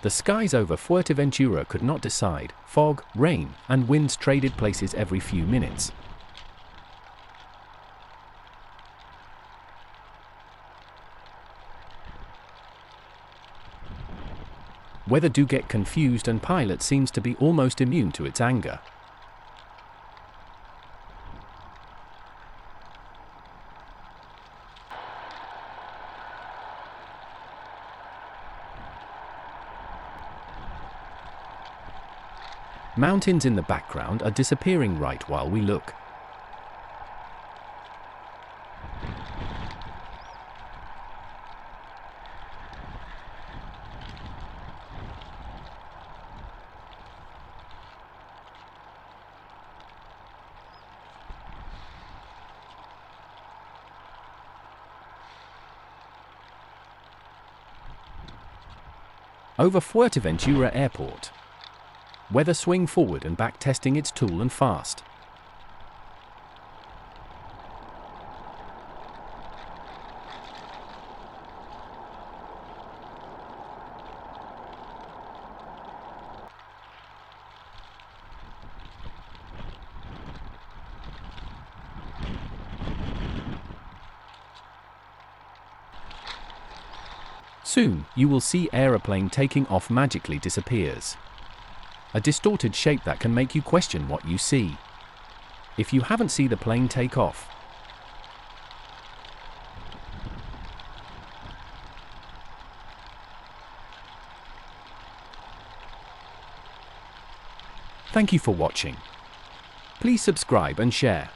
The skies over Fuerteventura could not decide. Fog, rain, and winds traded places every few minutes. Weather do get confused, and pilot seems to be almost immune to its anger. Mountains in the background are disappearing right while we look. Over Fuerteventura Airport. Weather swing forward and back, testing its tool and fast. Soon, you will see aeroplane taking off magically disappears. A distorted shape that can make you question what you see. If you haven't seen the plane take off. Thank you for watching. Please subscribe and share.